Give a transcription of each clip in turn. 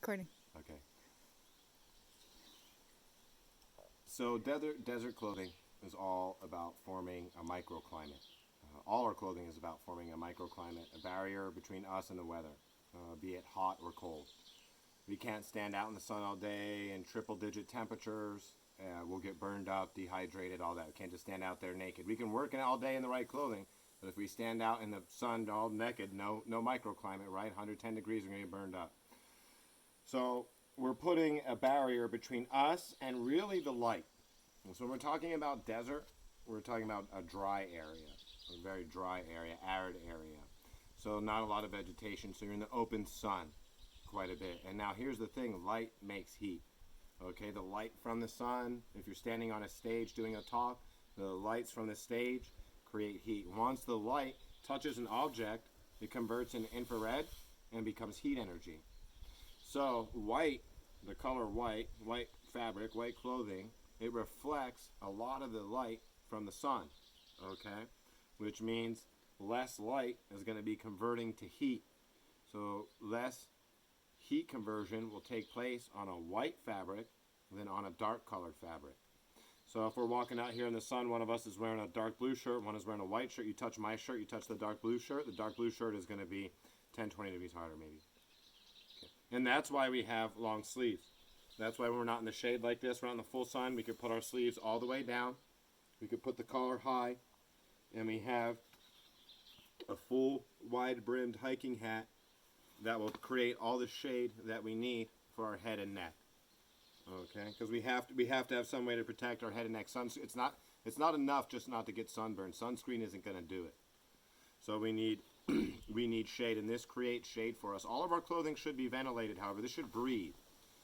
Recording. Okay. So desert clothing is all about forming a microclimate. All our clothing is about forming a microclimate, a barrier between us and the weather, be it hot or cold. We can't stand out in the sun all day in triple digit temperatures. We'll get burned up, dehydrated, all that. We can't just stand out there naked. We can work in all day in the right clothing, but if we stand out in the sun all naked, no microclimate, right? 110 degrees, we're going to get burned up. So we're putting a barrier between us and really the light. And so when we're talking about desert, we're talking about a dry area, a very dry area, arid area. So not a lot of vegetation. So you're in the open sun quite a bit. And now here's the thing, light makes heat. Okay, the light from the sun, if you're standing on a stage doing a talk, the lights from the stage create heat. Once the light touches an object, it converts into infrared and becomes heat energy. So white, the color white, white fabric, white clothing, it reflects a lot of the light from the sun, okay? Which means less light is going to be converting to heat. So less heat conversion will take place on a white fabric than on a dark colored fabric. So if we're walking out here in the sun, one of us is wearing a dark blue shirt, one is wearing a white shirt, you touch my shirt, you touch the dark blue shirt is going to be 10, 20 degrees hotter maybe. Okay. And that's why we have long sleeves. That's why when we're not in the shade like this, we're not in the full sun, we could put our sleeves all the way down. We could put the collar high, and we have a full wide-brimmed hiking hat that will create all the shade that we need for our head and neck. Okay, because we have to have some way to protect our head and neck. It's not enough just not to get sunburned. Sunscreen isn't going to do it. So we need we need shade, and this creates shade for us. All of our clothing should be ventilated. However, this should breathe.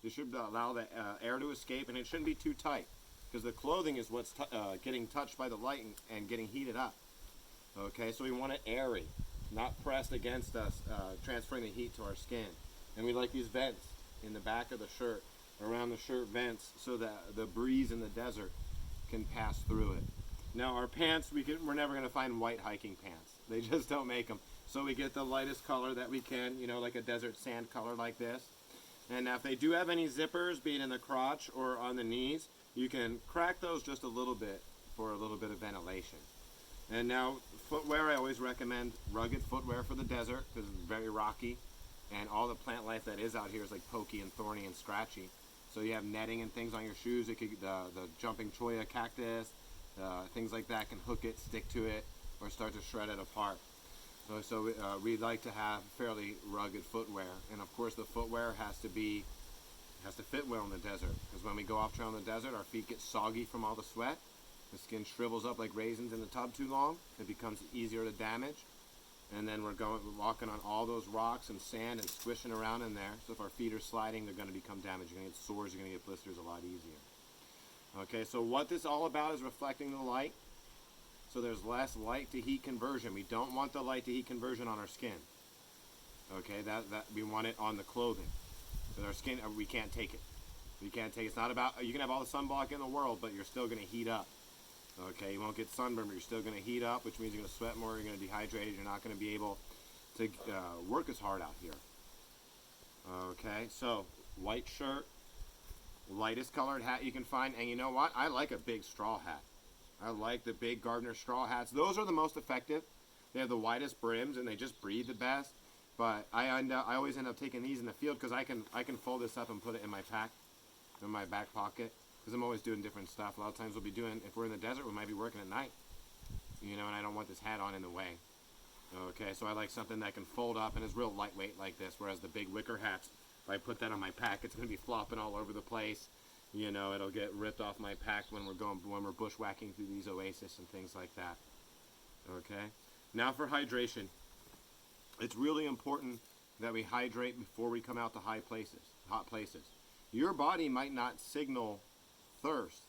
This should allow the air to escape, and it shouldn't be too tight because the clothing is what's getting touched by the light and getting heated up. Okay, so we want it airy, not pressed against us, transferring the heat to our skin. And we like these vents in the back of the shirt, around the shirt vents, so that the breeze in the desert can pass through it. Now our pants, we're never going to find white hiking pants. They just don't make them. So we get the lightest color that we can, like a desert sand color like this. And now if they do have any zippers, be it in the crotch or on the knees, you can crack those just a little bit for a little bit of ventilation. And now footwear, I always recommend rugged footwear for the desert because it's very rocky. And all the plant life that is out here is like pokey and thorny and scratchy. So you have netting and things on your shoes. It could the jumping cholla cactus, things like that can hook it, stick to it, or start to shred it apart. So we like to have fairly rugged footwear, and of course the footwear has to fit well in the desert. Because when we go off trail in the desert, our feet get soggy from all the sweat. The skin shrivels up like raisins in the tub too long. It becomes easier to damage. And then we're walking on all those rocks and sand and squishing around in there. So if our feet are sliding, they're going to become damaged. You're going to get sores, you're going to get blisters a lot easier. Okay, so what this is all about is reflecting the light. So there's less light to heat conversion. We don't want the light to heat conversion on our skin. Okay, that we want it on the clothing. Because our skin, we can't take it. We can't take it. It's not about, you can have all the sunblock in the world, but you're still going to heat up. Okay, you won't get sunburned, but you're still going to heat up, which means you're going to sweat more, you're going to dehydrate, you're not going to be able to work as hard out here. Okay, so white shirt, lightest colored hat you can find, and you know what? I like a big straw hat. I like the big Gardner straw hats. Those are the most effective. They have the widest brims, and they just breathe the best. But I always end up taking these in the field because I can fold this up and put it in my pack, in my back pocket. Because I'm always doing different stuff. A lot of times we'll be doing, if we're in the desert, we might be working at night. And I don't want this hat on in the way. Okay, so I like something that can fold up and is real lightweight like this, whereas the big wicker hats, if I put that on my pack, it's going to be flopping all over the place. It'll get ripped off my pack when we're bushwhacking through these oases and things like that. Okay, now for hydration. It's really important that we hydrate before we come out to hot places. Your body might not signal thirst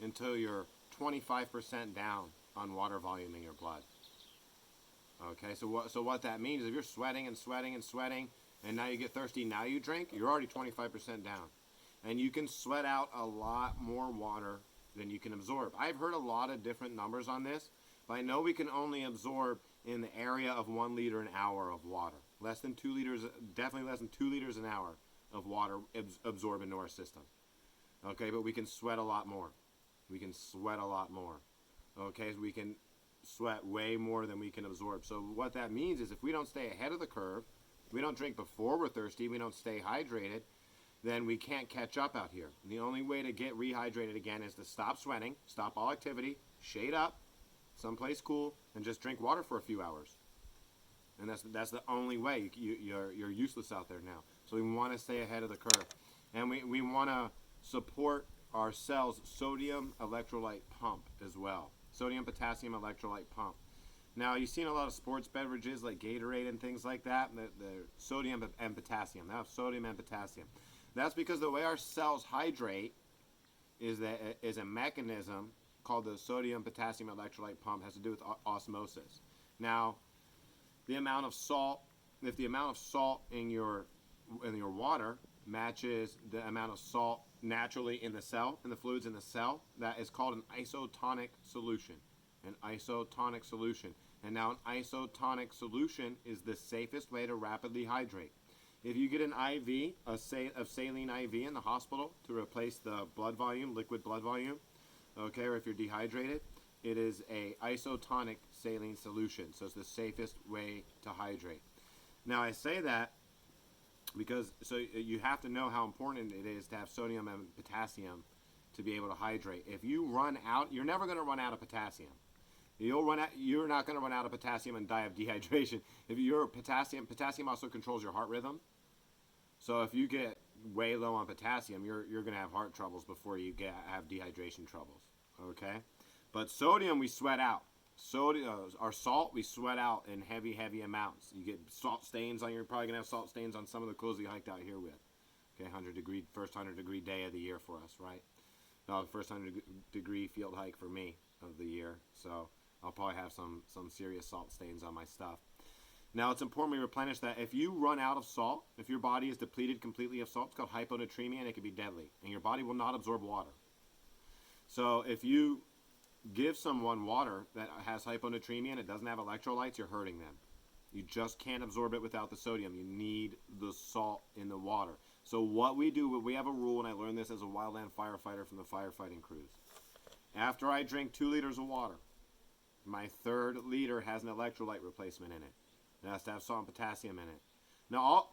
until you're 25% down on water volume in your blood. Okay, so what that means is if you're sweating and sweating and sweating and now you get thirsty, now you drink, you're already 25% down. And you can sweat out a lot more water than you can absorb. I've heard a lot of different numbers on this, but I know we can only absorb in the area of 1 liter an hour of water. Definitely less than 2 liters an hour of water absorb into our system. Okay, but we can sweat a lot more. We can sweat a lot more. Okay, so we can sweat way more than we can absorb. So what that means is if we don't stay ahead of the curve, we don't drink before we're thirsty, we don't stay hydrated, then we can't catch up out here. The only way to get rehydrated again is to stop sweating, stop all activity, shade up, someplace cool, and just drink water for a few hours. And that's the only way. You're useless out there now. So we want to stay ahead of the curve. And we want to support our cells' sodium electrolyte pump as well. Sodium potassium electrolyte pump. Now, you've seen a lot of sports beverages like Gatorade and things like that. The sodium and potassium. They have sodium and potassium. That's because the way our cells hydrate is a mechanism called the sodium potassium electrolyte pump. Has to do with osmosis. Now, the amount of salt, if the amount of salt in your water matches the amount of salt naturally in the cell, in the fluids in the cell, that is called an isotonic solution. An isotonic solution. And now an isotonic solution is the safest way to rapidly hydrate. If you get an IV, of saline IV in the hospital to replace the blood volume, liquid blood volume, okay, or if you're dehydrated, it is a isotonic saline solution. So it's the safest way to hydrate. Now I say that because you have to know how important it is to have sodium and potassium to be able to hydrate. If you run out, you're never going to run out of potassium. You're not going to run out of potassium and die of dehydration. If you're potassium also controls your heart rhythm. So if you get way low on potassium, you're going to have heart troubles before you have dehydration troubles. Okay, but sodium we sweat out. Our salt we sweat out in heavy amounts. You get salt stains on. You're probably gonna have salt stains on some of the clothes you hiked out here with. Okay, first 100 degree day of the year for us, right? No, the first 100 degree field hike for me of the year. So I'll probably have some serious salt stains on my stuff. Now it's important we replenish that. If you run out of salt, if your body is depleted completely of salt, it's called hyponatremia, and it can be deadly, and your body will not absorb water. So if you give someone water that has hyponatremia and it doesn't have electrolytes, you're hurting them. You just can't absorb it without the sodium. You need the salt in the water. So what we do, we have a rule, and I learned this as a wildland firefighter from the firefighting crews. After I drink 2 liters of water, my 3rd liter has an electrolyte replacement in it. It has to have salt and potassium in it. Now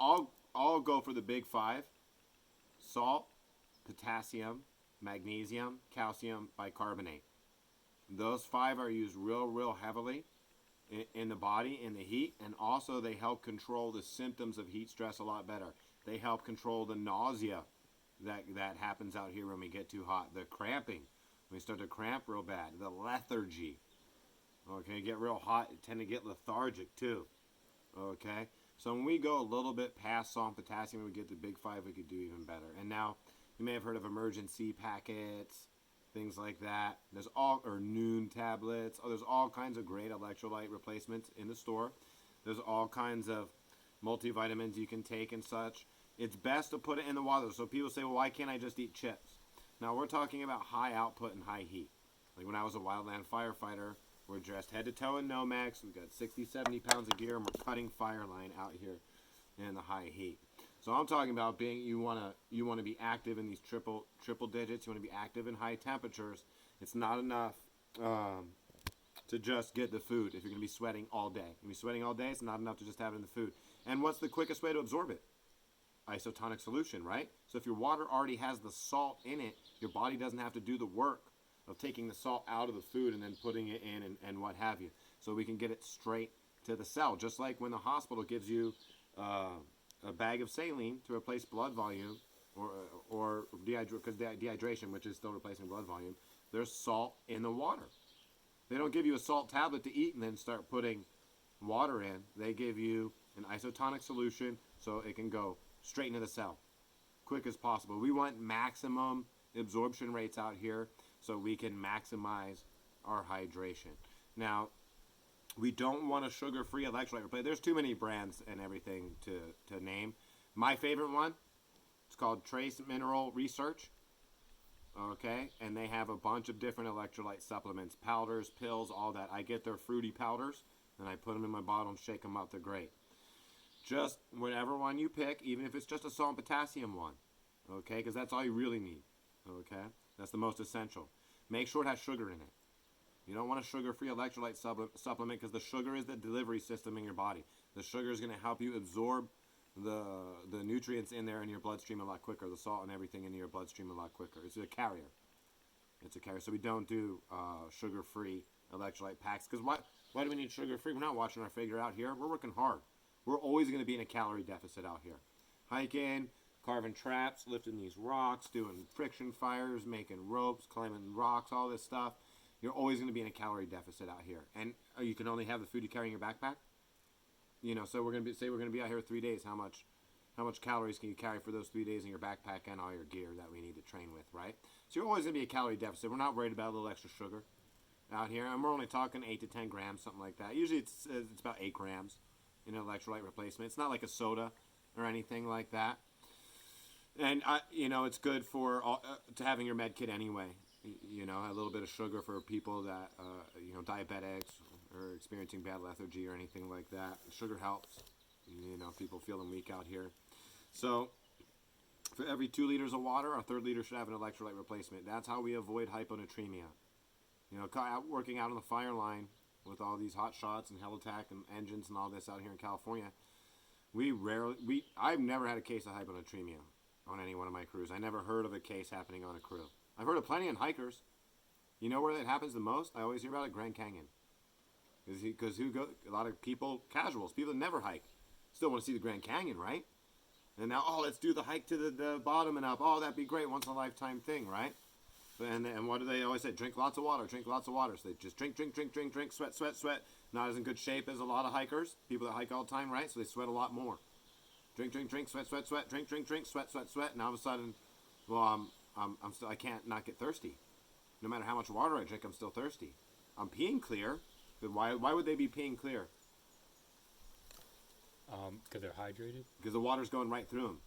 I'll go for the big 5: salt, potassium, magnesium, calcium, bicarbonate. Those 5 are used real heavily in the body, in the heat, and also they help control the symptoms of heat stress a lot better. They help control the nausea that happens out here when we get too hot, the cramping, when we start to cramp real bad, the lethargy. Okay, get real hot, tend to get lethargic too. Okay, so when we go a little bit past salt and potassium, we get the big 5, we could do even better. And now you may have heard of emergency packets, things like that. Or Noon tablets. There's all kinds of great electrolyte replacements in the store. There's all kinds of multivitamins you can take and such. It's best to put it in the water. So people say, well, why can't I just eat chips? Now we're talking about high output and high heat. Like when I was a wildland firefighter, we're dressed head to toe in Nomex. We've got 60, 70 pounds of gear, and we're cutting fire line out here in the high heat. So I'm talking about you want to be active in these triple digits. You want to be active in high temperatures. It's not enough to just get the food. If you're going to be sweating all day, it's not enough to just have it in the food. And what's the quickest way to absorb it? Isotonic solution, right? So if your water already has the salt in it, your body doesn't have to do the work of taking the salt out of the food and then putting it in and what have you. So we can get it straight to the cell, just like when the hospital gives you a bag of saline to replace blood volume or dehydration, which is still replacing blood volume. There's salt in the water. They don't give you a salt tablet to eat and then start putting water in. They give you an isotonic solution so it can go straight into the cell, quick as possible. We want maximum absorption rates out here so we can maximize our hydration. Now, we don't want a sugar-free electrolyte replacement. There's too many brands and everything to name. My favorite one, it's called Trace Mineral Research. Okay, and they have a bunch of different electrolyte supplements, powders, pills, all that. I get their fruity powders, and I put them in my bottle and shake them up. They're great. Just whatever one you pick, even if it's just a salt and potassium one, okay? Because that's all you really need, okay? That's the most essential. Make sure it has sugar in it. You don't want a sugar-free electrolyte supplement because the sugar is the delivery system in your body. The sugar is going to help you absorb the nutrients in there in your bloodstream a lot quicker, the salt and everything into your bloodstream a lot quicker. It's a carrier. It's a carrier. So we don't do sugar-free electrolyte packs because why do we need sugar-free? We're not watching our figure out here. We're working hard. We're always going to be in a calorie deficit out here. Hiking, carving traps, lifting these rocks, doing friction fires, making ropes, climbing rocks, all this stuff. You're always going to be in a calorie deficit out here. And you can only have the food you carry in your backpack. You know, so we're going to be out here 3 days. How much calories can you carry for those 3 days in your backpack and all your gear that we need to train with, right? So you're always going to be a calorie deficit. We're not worried about a little extra sugar out here. And we're only talking 8 to 10 grams, something like that. Usually it's about 8 grams in an electrolyte replacement. It's not like a soda or anything like that. And, it's good for to having your med kit anyway. You know, a little bit of sugar for people that, diabetics or experiencing bad lethargy or anything like that. Sugar helps. You know, people feeling weak out here. So, for every 2 liters of water, our third liter should have an electrolyte replacement. That's how we avoid hyponatremia. You know, working out on the fire line with all these hot shots and helitac and engines and all this out here in California, I've never had a case of hyponatremia on any one of my crews. I never heard of a case happening on a crew. I've heard of plenty on hikers. You know where that happens the most? I always hear about it, Grand Canyon. Because a lot of people, casuals, people that never hike, still want to see the Grand Canyon, right? And now, let's do the hike to the bottom and up. Oh, that'd be great, once in a lifetime thing, right? And what do they always say? Drink lots of water, drink lots of water. So they just drink, sweat. Not as in good shape as a lot of hikers, people that hike all the time, right? So they sweat a lot more. Drink, sweat, drink, sweat. And all of a sudden, well, I can't not get thirsty. No matter how much water I drink, I'm still thirsty. I'm peeing clear. But why would they be peeing clear? Because they're hydrated? Because the water's going right through them.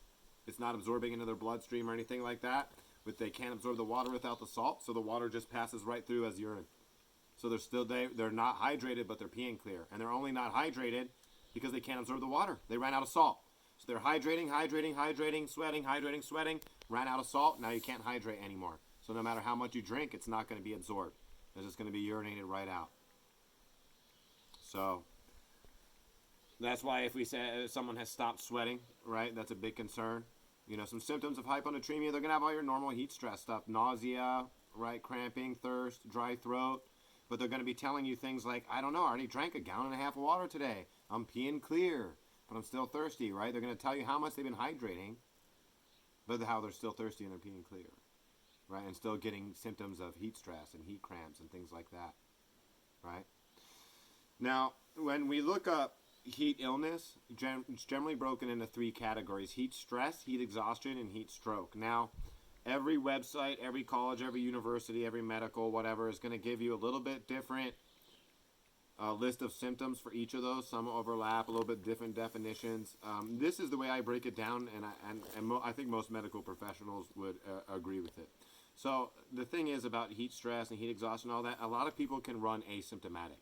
It's not absorbing into their bloodstream or anything like that. But they can't absorb the water without the salt, so the water just passes right through as urine. So they're not hydrated, but they're peeing clear. And they're only not hydrated because they can't absorb the water. They ran out of salt. So they're hydrating, sweating, ran out of salt. Now you can't hydrate anymore. So no matter how much you drink, it's not going to be absorbed. It's just going to be urinated right out. So that's why if we say someone has stopped sweating, right, that's a big concern. You know, some symptoms of hyponatremia, they're going to have all your normal heat stress stuff, nausea, right, cramping, thirst, dry throat. But they're going to be telling you things like, I don't know, I already drank 1.5 gallons of water today. I'm peeing clear, but I'm still thirsty, right? They're going to tell you how much they've been hydrating, but how they're still thirsty and they're peeing clear, right? And still getting symptoms of heat stress and heat cramps and things like that, right? Now, when we look up heat illness, it's generally broken into 3 categories: heat stress, heat exhaustion, and heat stroke. Now, every website, every college, every university, every medical, whatever, is going to give you a little bit different list of symptoms for each of those. Some overlap, a little bit different definitions. This is the way I break it down, and I think most medical professionals would agree with it. So the thing is about heat stress and heat exhaustion and all that, a lot of people can run asymptomatic.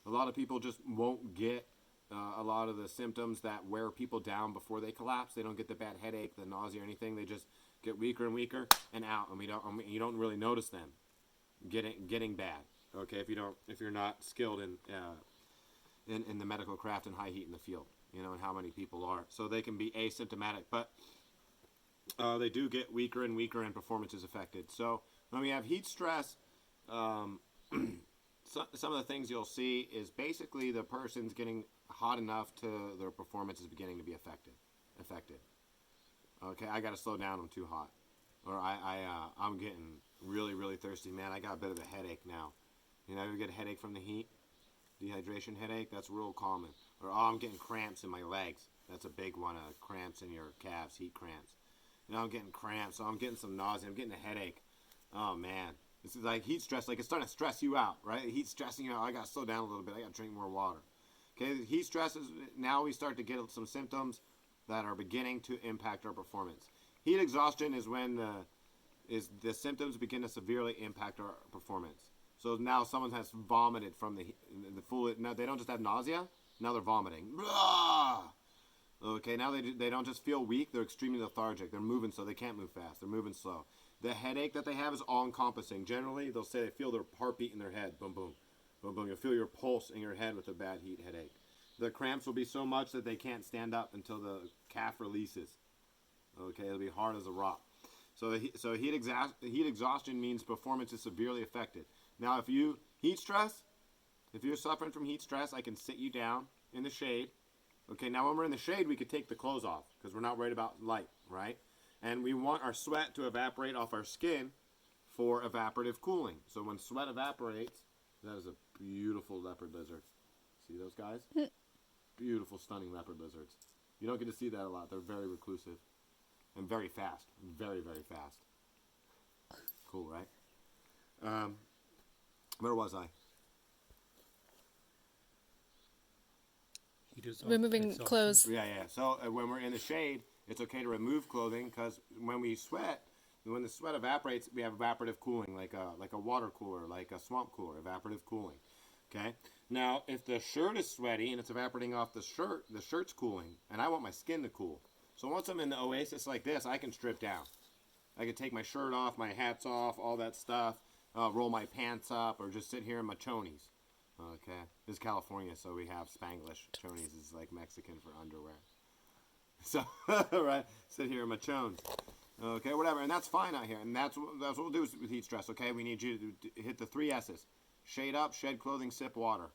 A lot of people just won't get a lot of the symptoms that wear people down before they collapse. They don't get the bad headache, the nausea, or anything. They just get weaker and weaker and out, and you don't really notice them getting bad. Okay, if you're not skilled in the medical craft and high heat in the field, and how many people are. So they can be asymptomatic, but they do get weaker and weaker, and performance is affected. So when we have heat stress, some of the things you'll see is basically the person's getting hot enough to their performance is beginning to be affected. Okay, I got to slow down. I'm too hot, or I'm getting really, really thirsty. Man, I got a bit of a headache now. You ever get a headache from the heat? Dehydration headache? That's real common. Or I'm getting cramps in my legs. That's a big one. Cramps in your calves, heat cramps. I'm getting cramps, so I'm getting some nausea. I'm getting a headache. Oh man, this is like heat stress. Like it's starting to stress you out, right? Heat stressing you out. I got to slow down a little bit. I got to drink more water. Okay, heat stress is now we start to get some symptoms that are beginning to impact our performance. Heat exhaustion is when the symptoms begin to severely impact our performance. So now someone has vomited from the fluid. Now they don't just have nausea. Now they're vomiting. Okay, now they don't just feel weak, they're extremely lethargic. They're moving slow. They can't move fast. They're moving slow. The headache that they have is all-encompassing. Generally, they'll say they feel their heartbeat in their head. Boom, boom. Boom, boom. You'll feel your pulse in your head with a bad heat headache. The cramps will be so much that they can't stand up until the calf releases. Okay, it'll be hard as a rock. So heat exhaustion means performance is severely affected. Now, if you're suffering from heat stress, I can sit you down in the shade. Okay, now when we're in the shade, we could take the clothes off because we're not worried about light, right? And we want our sweat to evaporate off our skin for evaporative cooling. So when sweat evaporates, that is a beautiful leopard lizard. See those guys? Beautiful, stunning leopard lizards. You don't get to see that a lot. They're very reclusive and very fast. Very, very fast. Cool, right? Where was I? Removing clothes. Yeah. So when we're in the shade, it's okay to remove clothing because when we sweat, when the sweat evaporates, we have evaporative cooling, like a water cooler, like a swamp cooler, evaporative cooling. Okay. Now, if the shirt is sweaty and it's evaporating off the shirt's cooling, and I want my skin to cool. So once I'm in the oasis like this, I can strip down. I can take my shirt off, my hats off, all that stuff, roll my pants up, or just sit here in my chonies. Okay, this is California, so we have Spanglish. Chonies is like Mexican for underwear. So, right, sit here in my chones. Okay, whatever, and that's fine out here, and that's what we'll do with heat stress. Okay, we need you to hit the 3 S's: shade up, shed clothing, sip water.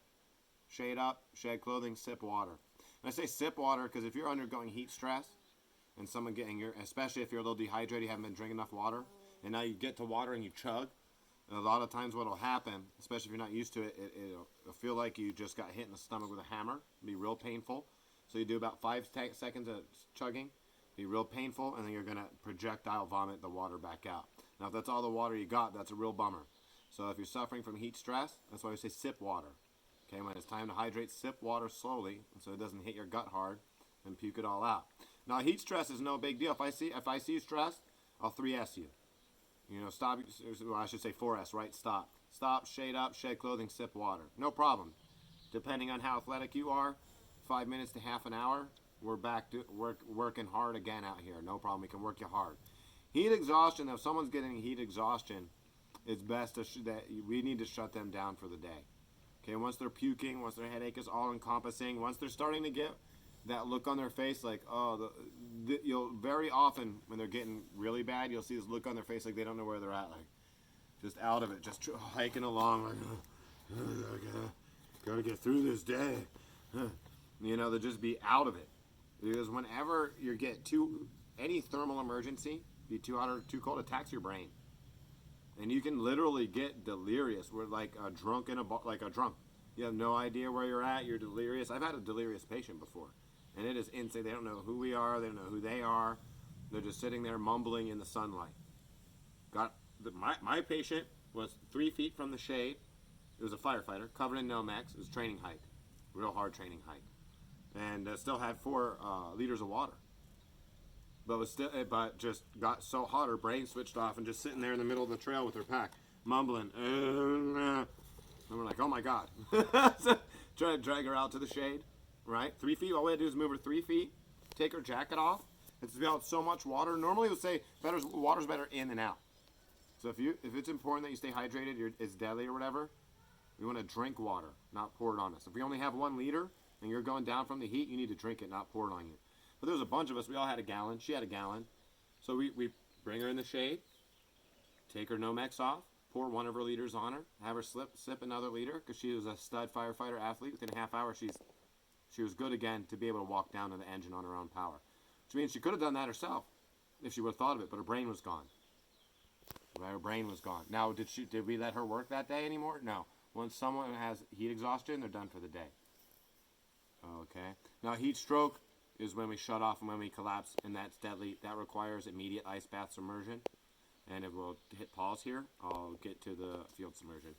Shade up, shed clothing, sip water. And I say sip water because if you're undergoing heat stress, and someone especially if you're a little dehydrated, you haven't been drinking enough water, and now you get to water and you chug. A lot of times what will happen, especially if you're not used to it, it'll feel like you just got hit in the stomach with a hammer. It'll be real painful. So you do about 5 seconds of chugging. Be real painful, and then you're going to projectile vomit the water back out. Now, if that's all the water you got, that's a real bummer. So if you're suffering from heat stress, that's why we say sip water. Okay, when it's time to hydrate, sip water slowly so it doesn't hit your gut hard and puke it all out. Now, heat stress is no big deal. If I see you stressed, I'll 3S you. You know, stop, well, I should say 4S, right? Stop. Stop, shade up, shed clothing, sip water. No problem. Depending on how athletic you are, 5 minutes to half an hour, we're back to working hard again out here. No problem. We can work you hard. Heat exhaustion, if someone's getting heat exhaustion, it's best that we need to shut them down for the day. Okay, once they're puking, once their headache is all encompassing, once they're starting to get that look on their face like, you'll very often when they're getting really bad, you'll see this look on their face like they don't know where they're at, like just out of it, just hiking along, like, gotta get through this day. You know, they'll just be out of it. Because whenever you get any thermal emergency, be too hot or too cold, attacks your brain. And you can literally get delirious. We're like a drunk like a drunk. You have no idea where you're at. You're delirious. I've had a delirious patient before. And it is insane. They don't know who we are. They don't know who they are. They're just sitting there mumbling in the sunlight. My patient was 3 feet from the shade. It was a firefighter, covered in Nomex. It was training height. Real hard training height. And still had 4 liters of water. But just got so hot, her brain switched off and just sitting there in the middle of the trail with her pack, mumbling. And we're like, oh my God. So, try to drag her out to the shade, right? 3 feet. All we had to do is move her 3 feet, take her jacket off. It's about so much water. Normally we'll say water's better in than out. So if it's important that you stay hydrated, it's deadly or whatever, we want to drink water, not pour it on us. If we only have 1 liter and you're going down from the heat, you need to drink it, not pour it on you. But there was a bunch of us. We all had a gallon. She had a gallon. So we bring her in the shade, take her Nomex off, pour 1 of her liters on her, have her sip another liter because she was a stud firefighter athlete. Within a half hour, she was good again to be able to walk down to the engine on her own power. Which means she could have done that herself if she would have thought of it, but her brain was gone. Her brain was gone. Now, did we let her work that day anymore? No. Once someone has heat exhaustion, they're done for the day. Okay. Now, heat stroke is when we shut off and when we collapse, and that's deadly. That requires immediate ice bath submersion. And if we'll hit pause here, I'll get to the field submersion.